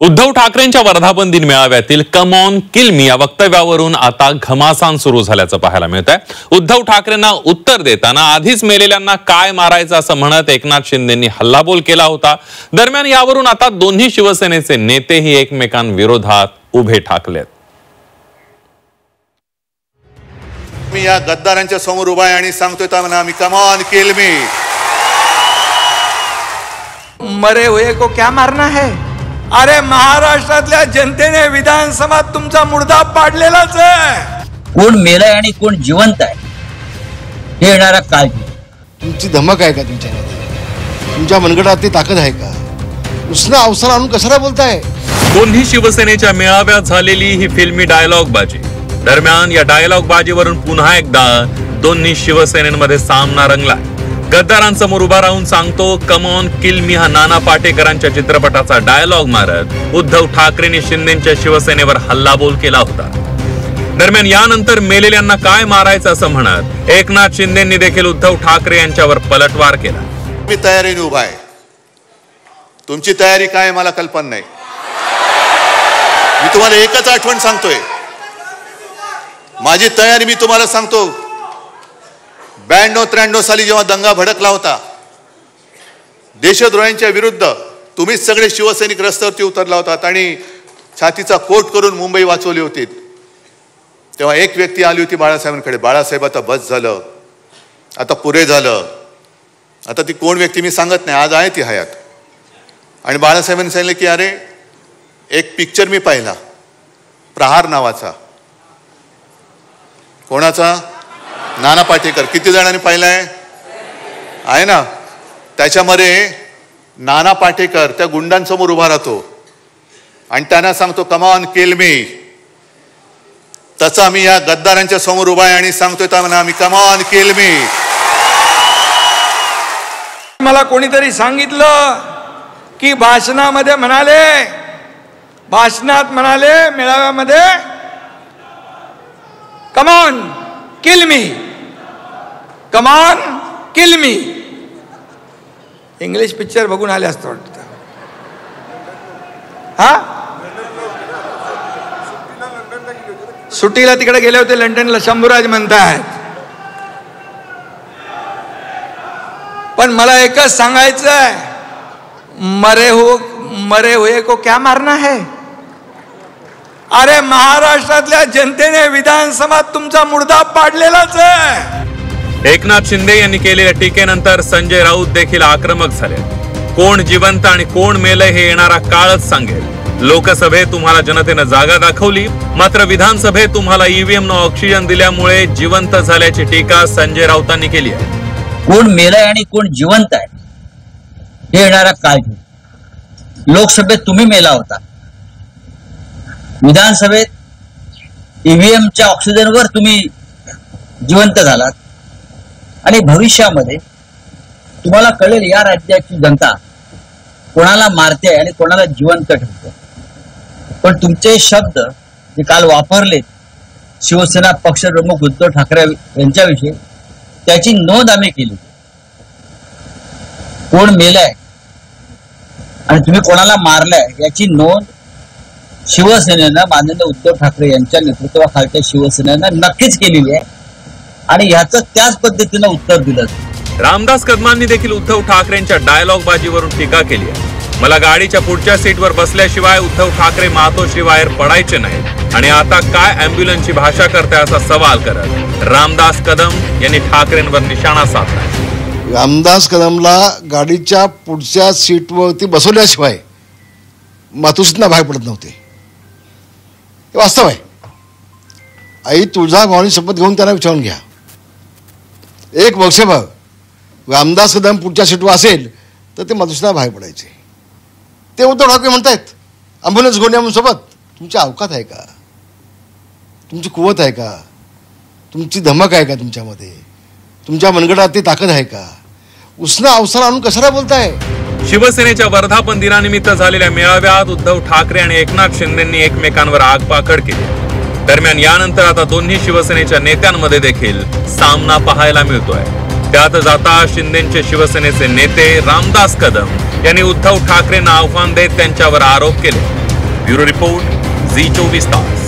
उद्धव ठाकरेंच्या वर्धापन दिन मेळाव्यातील कम ऑन किल मी या वक्तव्यावरून आता घमासान सुरू झाल्याचं पाहायला मिळत आहे। उद्धव ठाकरेंना उत्तर देताना आधीच मेलेल्यांना काय मारायचं असं म्हणत एकनाथ शिंदेंनी हल्लाबोल केला होता। दरम्यान यावरून आता दोन्ही शिवसेनेचे नेतेही एकमेकांविरोधात उभे ठाकलेत। मी या गद्दारांच्या समोर उभा आहे आणि सांगतोय त्यांना मी कम ऑन किल मी। मरे हुए को क्या मारना है? अरे महाराष्ट्रातल्या जनतेने विधानसभात तुमचा मुर्दा पाडलेलाच आहे। कोण मेलाय आणि कोण जिवंत आहे हे येणारा काळ। तुमची धमक आहे का? तुमच्या मनगटात ती ताकद आहे का? उसना अवसर आणून कशाला बोलताय? दोन्ही शिवसेनेच्या मेळाव्यात झालेली ही फिल्मी डायलॉग बाजी। दरम्यान या डायलॉग बाजीवरून पुन्हा एकदा दोन्ही शिवसेनेमध्ये सामना रंगला। गद्दारांसमोर उभा राहून सांगतो कम ऑन किल मी हा नाना पाटेकरांच्या चित्रपटाचा डायलॉग मारत उद्धव ठाकरेंनी शिंदेच्या शिवसेनेवर हल्लाबोल केला होता। दरम्यान यानंतर मेलेल्यांना काय मारायचं असं म्हणत एकनाथ शिंदेंनी देखील उद्धव ठाकरे यांच्यावर पलटवार केला। मी तयारीने उभा आहे, तुमची तयारी काय मला कल्पना नाही। मी तुम्हाला एकच आठवण सांगतोय, माझी तयारी मी तुम्हाला सांगतो। 92-93 साली जेव्हा दंगा भडकला होता देशद्रोह्यांच्या विरुद्ध, तुम्हीच सगळे शिवसैनिक रस्त्यावरती उतरला होतात आणि छातीचा कोट करून मुंबई वाचवली होती। तेव्हा एक व्यक्ती आली होती बाळासाहेबांकडे, बाळासाहेब आता बस झालं, आता पुरे झालं। आता ती कोण व्यक्ती मी सांगत नाही, आज आहे ती हयात। आणि बाळासाहेबांनी सांगितलं की अरे एक पिक्चर मी पाहिला प्रहार नावाचा। कोणाचा? नाना पाटेकर। किती जणांनी पाहिलाय? आहे ना? त्याच्यामध्ये नाना पाटेकर त्या गुंडांसमोर उभा राहतो आणि त्यांना सांगतो कम ऑन किल मी। तसा मी या गद्दारांच्या समोर उभा आहे आणि सांगतोय त्यांना मी कम ऑन किल मी। मला कोणीतरी सांगितलं की भाषणात म्हणाले मेळाव्यामध्ये come on kill me, come on kill me. English picture बघून आले असतं वाटतं। हा, सुट्टीला तिकडे गेले होते लंडनला, शंभूराज म्हणतायत। पण मला एकच सांगायचं आहे, मरे हुए को क्या मारना है? अरे महाराष्ट्रातल्या जनतेने विधानसभात तुमचा मुर्दा पाडलेलाच आहे। एकनाथ शिंदे यांनी केलेल्या टीकेनंतर संजय राऊत देखील आक्रमक झाले। कोण जिवंत आणि कोण मेलय हे येणारा काळच सांगेल। लोकसभेत तुम्हाला जनतेने जागा दाखवली, मात्र विधानसभेत तुम्हाला ईव्हीएम न ऑक्सिजन दिल्यामुळे जिवंत झाल्याची टीका संजय राऊतांनी केली आहे। कोण मेलाय आणि कोण जिवंत आहे हे येणारा काळ। लोकसभेत तुम्ही मेला होता, विधानसभेत ईव्हीएमच्या ऑक्सिजनवर तुम्ही जिवंत झालात आणि भविष्यामध्ये तुम्हाला कळेल या राज्याची जनता कोणाला मारते आणि कोणाला जिवंत ठेवते। पण तुमचे शब्द जे काल वापरलेत शिवसेना पक्षप्रमुख उद्धव ठाकरे यांच्याविषयी, त्याची नोंद आम्ही केली। कोण मेलाय आणि तुम्ही कोणाला मारलाय याची नोंद शिवसेनेनं माननीय उद्धव ठाकरे यांच्या नेतृत्वाखालच्या शिवसेनेनं नक्कीच केलेली आहे आणि ह्याचं त्याच पद्धतीनं उत्तर दिलं। रामदास कदमांनी देखील उद्धव ठाकरेंच्या डायलॉग बाजीवरून टीका केली आहे। मला गाडीच्या पुढच्या सीटवर बसल्याशिवाय उद्धव ठाकरे मातोश्री बाहेर पडायचे नाही आणि आता काय अँब्युलन्सची भाषा करताय असा सवाल करत रामदास कदम यांनी ठाकरेंवर निशाणा साधला। रामदास कदमला गाडीच्या पुढच्या सीटवरती बसवल्याशिवाय मातोश्रींना बाहेर पडत नव्हते, हे वास्तव आहे। आई तुळजाभवानी शपथ घेऊन त्यांना विचारून घ्या, एक वर्षभर रामदास कदम पुढच्या सीटवर असेल तर ते मातोश्रींना बाहेर पडायचे। ते उद्धव ठाकरे म्हणतायत ॲम्ब्युलन्स घेऊन सोबत। तुमची अवकात आहे का? तुमची कुवत आहे का? तुमची धमक आहे का? तुमच्या मनगटात ती ताकद आहे का? उसना अवसर आणून कशाला बोलताय? शिवसेनेच्या वर्धापन दिनानिमित्त झालेल्या मेळाव्यात उद्धव ठाकरे आणि एकनाथ शिंदेंनी एकमेकांवर आगपाखड केली। दरम्यान यानंतर आता दोन्ही शिवसेनेच्या नेत्यांमध्ये देखील सामना पाहायला मिळतोय। त्यातच आता शिंदेचे शिवसेनेचे नेते रामदास कदम यांनी उद्धव ठाकरेंना आव्हान देत त्यांच्यावर आरोप केले। ब्युरो रिपोर्ट झी 24 तास.